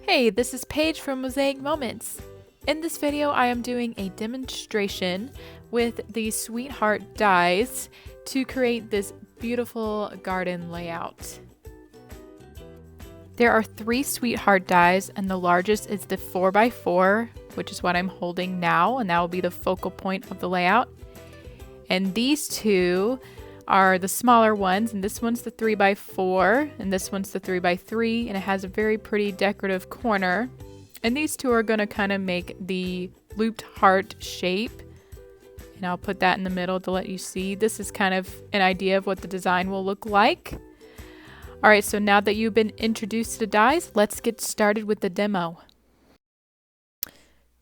Hey, this is Paige from Mosaic Moments. In this video, I am doing a demonstration with the Sweetheart dies to create this beautiful garden layout. There are 3 Sweetheart dies, and the largest is the 4x4, which is what I'm holding now, and that will be the focal point of the layout. And these 2 are the smaller ones, and this one's the 3x4 and this one's the 3x3, and it has a very pretty decorative corner. And these 2 are going to kind of make the looped heart shape, and I'll put that in the middle to let you see. This is kind of an idea of what the design will look like. Alright, so now that you've been introduced to the dies, let's get started with the demo.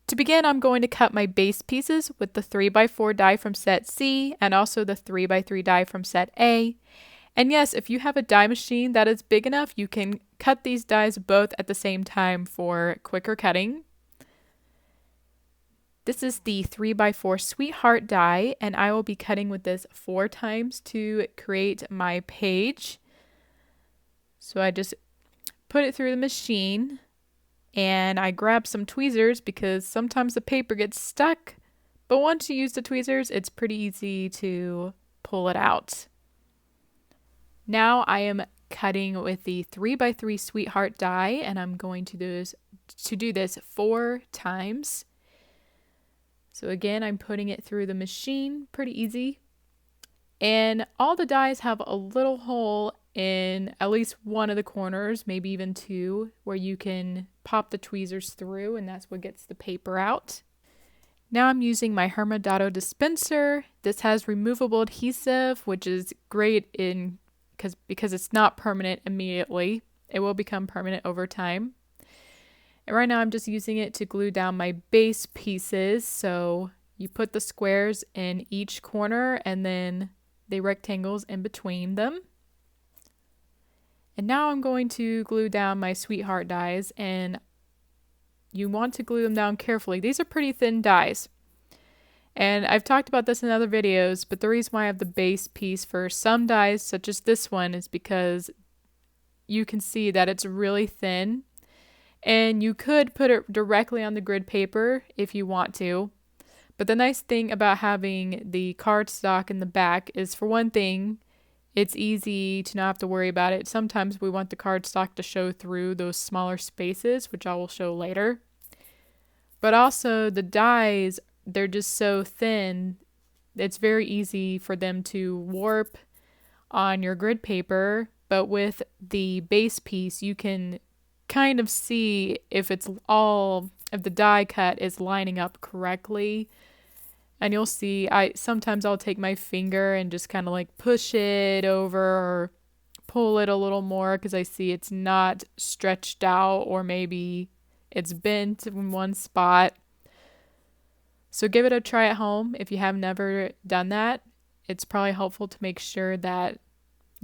To begin, I'm going to cut my base pieces with the 3x4 die from set C and also the 3x3 die from set A. And yes, if you have a die machine that is big enough, you can cut these dies both at the same time for quicker cutting. This is the 3x4 Sweetheart die, and I will be cutting with this 4 times to create my page. So I just put it through the machine. And I grabbed some tweezers because sometimes the paper gets stuck, but once you use the tweezers, it's pretty easy to pull it out. Now I am cutting with the 3x3 Sweetheart die, and I'm going to do this 4 times. So again, I'm putting it through the machine, pretty easy. And all the dies have a little hole in at least one of the corners, maybe even 2, where you can pop the tweezers through, and that's what gets the paper out. Now I'm using my Hermodado dispenser. This has removable adhesive, which is great because it's not permanent immediately. It will become permanent over time. And right now I'm just using it to glue down my base pieces. So you put the squares in each corner and then the rectangles in between them. And now I'm going to glue down my Sweetheart dies, and you want to glue them down carefully. These are pretty thin dies. And I've talked about this in other videos, but the reason why I have the base piece for some dies, such as this one, is because you can see that it's really thin. And you could put it directly on the grid paper if you want to. But the nice thing about having the cardstock in the back is, for one thing, it's easy to not have to worry about it. Sometimes we want the cardstock to show through those smaller spaces, which I will show later. But also the dies, they're just so thin, it's very easy for them to warp on your grid paper. But with the base piece, you can kind of see if if the die cut is lining up correctly. And you'll see, sometimes I'll take my finger and just kind of like push it over or pull it a little more because I see it's not stretched out, or maybe it's bent in one spot. So give it a try at home if you have never done that. It's probably helpful to make sure that,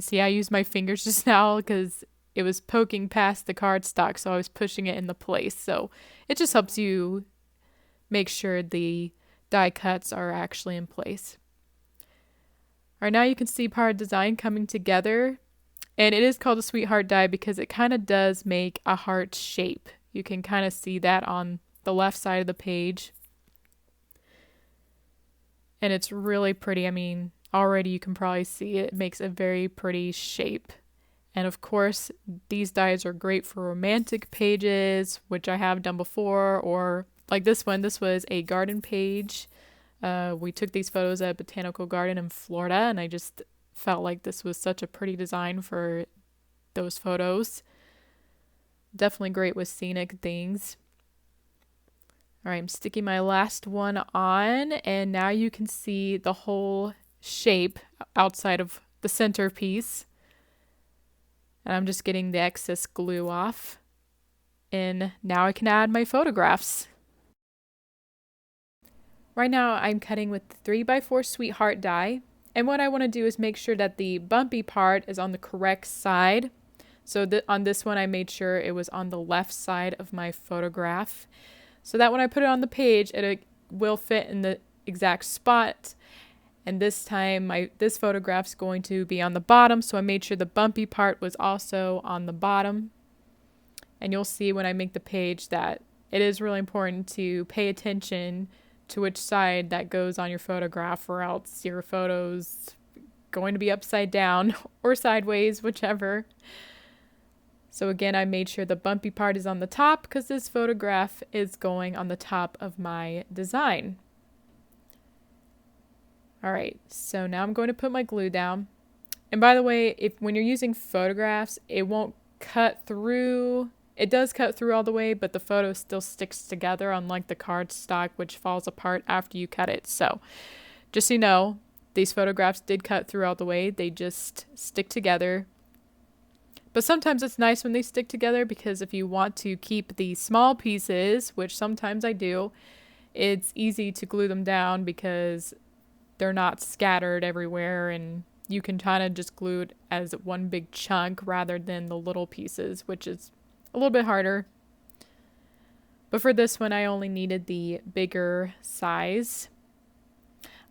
see, I used my fingers just now because it was poking past the cardstock, so I was pushing it into place. So it just helps you make sure the die cuts are actually in place. All right, now you can see part of the design coming together, and it is called a Sweetheart die because it kind of does make a heart shape. You can kind of see that on the left side of the page, and it's really pretty. I mean, already you can probably see it makes a very pretty shape. And of course, these dies are great for romantic pages, which I have done before, or like this one. This was a garden page. We took these photos at a botanical garden in Florida, and I just felt like this was such a pretty design for those photos. Definitely great with scenic things. All right, I'm sticking my last one on, and now you can see the whole shape outside of the centerpiece. And I'm just getting the excess glue off. And now I can add my photographs. Right now I'm cutting with the 3x4 Sweetheart die, and what I want to do is make sure that the bumpy part is on the correct side. So on this one I made sure it was on the left side of my photograph, so that when I put it on the page it will fit in the exact spot. And this time this photograph's going to be on the bottom, so I made sure the bumpy part was also on the bottom. And you'll see when I make the page that it is really important to pay attention to which side that goes on your photograph, or else your photo's going to be upside down or sideways, whichever. So again, I made sure the bumpy part is on the top because this photograph is going on the top of my design. All right, so now I'm going to put my glue down. And by the way, when you're using photographs, it won't cut through. It does cut through all the way, but the photo still sticks together, unlike the cardstock, which falls apart after you cut it. So just so you know, these photographs did cut through all the way. They just stick together. But sometimes it's nice when they stick together, because if you want to keep the small pieces, which sometimes I do, it's easy to glue them down because they're not scattered everywhere, and you can kind of just glue it as one big chunk rather than the little pieces, which is a little bit harder. But for this one, I only needed the bigger size.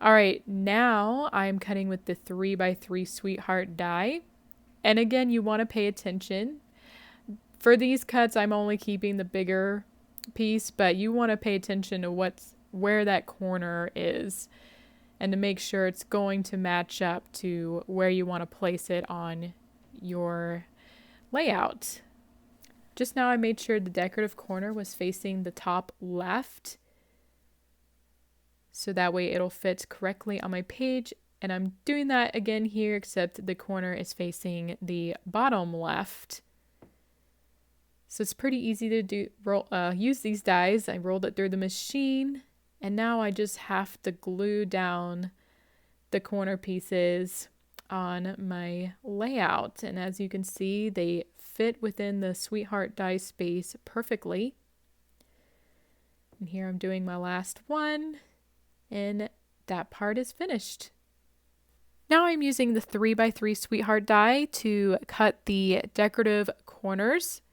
All right, now I'm cutting with the 3x3 Sweetheart die. And again, you want to pay attention. For these cuts, I'm only keeping the bigger piece, but you want to pay attention to where that corner is, and to make sure it's going to match up to where you want to place it on your layout. Just now I made sure the decorative corner was facing the top left, so that way it'll fit correctly on my page. And I'm doing that again here, except the corner is facing the bottom left. So it's pretty easy to use these dies. I rolled it through the machine, and now I just have to glue down the corner pieces on my layout. And as you can see, they fit within the Sweetheart die space perfectly. And here I'm doing my last one, and that part is finished. Now I'm using the 3x3 Sweetheart die to cut the decorative corners.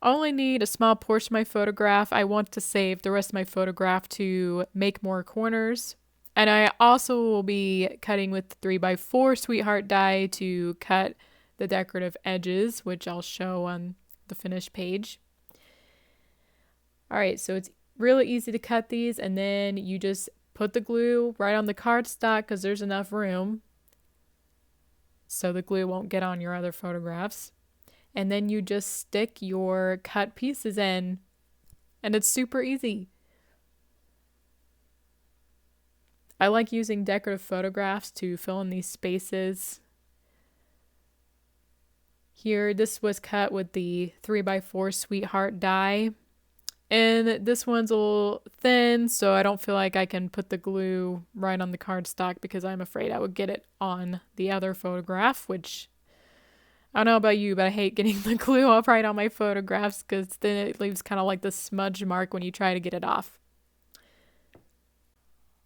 I only need a small portion of my photograph. I want to save the rest of my photograph to make more corners. And I also will be cutting with the 3x4 Sweetheart die to cut the decorative edges, which I'll show on the finished page. All right, so it's really easy to cut these, and then you just put the glue right on the cardstock because there's enough room, so the glue won't get on your other photographs. And then you just stick your cut pieces in, and it's super easy. I like using decorative photographs to fill in these spaces. Here, this was cut with the 3x4 Sweetheart die. And this one's a little thin, so I don't feel like I can put the glue right on the cardstock because I'm afraid I would get it on the other photograph, which I don't know about you, but I hate getting the glue up right on my photographs because then it leaves kind of like the smudge mark when you try to get it off.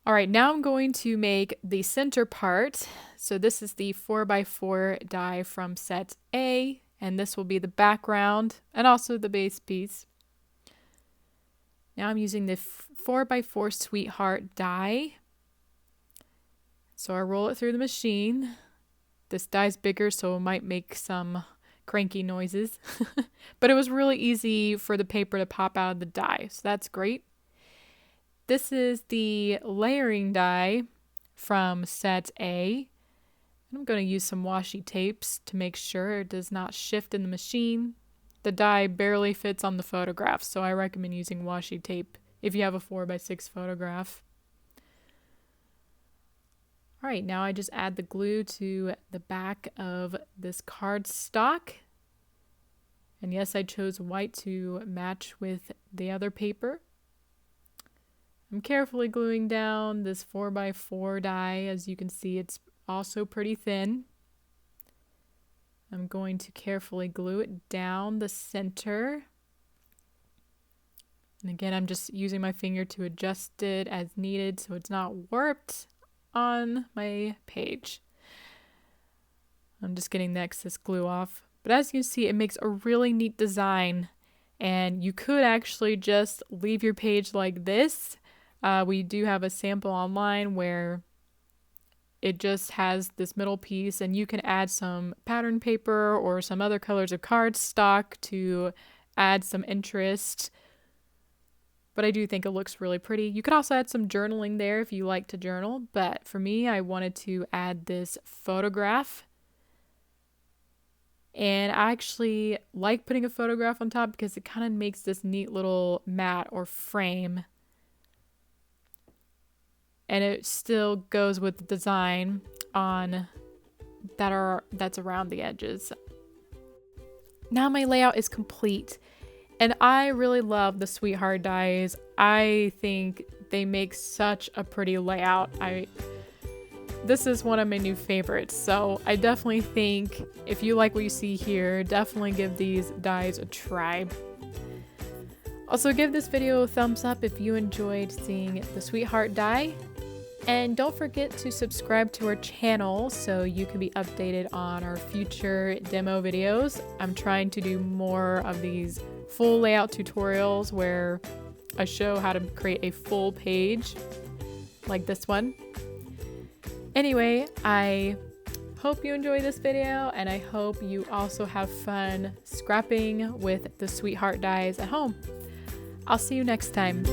All right, now I'm going to make the center part. So this is the 4x4 die from set A, and this will be the background and also the base piece. Now I'm using the 4x4 Sweetheart die. So I roll it through the machine. This die's bigger, so it might make some cranky noises. But it was really easy for the paper to pop out of the die, so that's great. This is the layering die from set A. I'm going to use some washi tapes to make sure it does not shift in the machine. The die barely fits on the photograph, so I recommend using washi tape if you have a 4x6 photograph. All right, now I just add the glue to the back of this cardstock. And yes, I chose white to match with the other paper. I'm carefully gluing down this 4x4 die. As you can see, it's also pretty thin. I'm going to carefully glue it down the center. And again, I'm just using my finger to adjust it as needed so it's not warped on my page. I'm just getting the excess glue off. But as you can see, it makes a really neat design. And you could actually just leave your page like this. We do have a sample online where it just has this middle piece, and you can add some pattern paper or some other colors of cardstock to add some interest. But I do think it looks really pretty. You could also add some journaling there if you like to journal. But for me, I wanted to add this photograph. And I actually like putting a photograph on top because it kind of makes this neat little mat or frame. And it still goes with the design on that's around the edges. Now my layout is complete. And I really love the Sweetheart dies. I think they make such a pretty layout. This is one of my new favorites. So I definitely think if you like what you see here, definitely give these dies a try. Also give this video a thumbs up if you enjoyed seeing the Sweetheart die. And don't forget to subscribe to our channel so you can be updated on our future demo videos. I'm trying to do more of these full layout tutorials where I show how to create a full page like this one. Anyway, I hope you enjoy this video, and I hope you also have fun scrapping with the Sweetheart dies at home. I'll see you next time.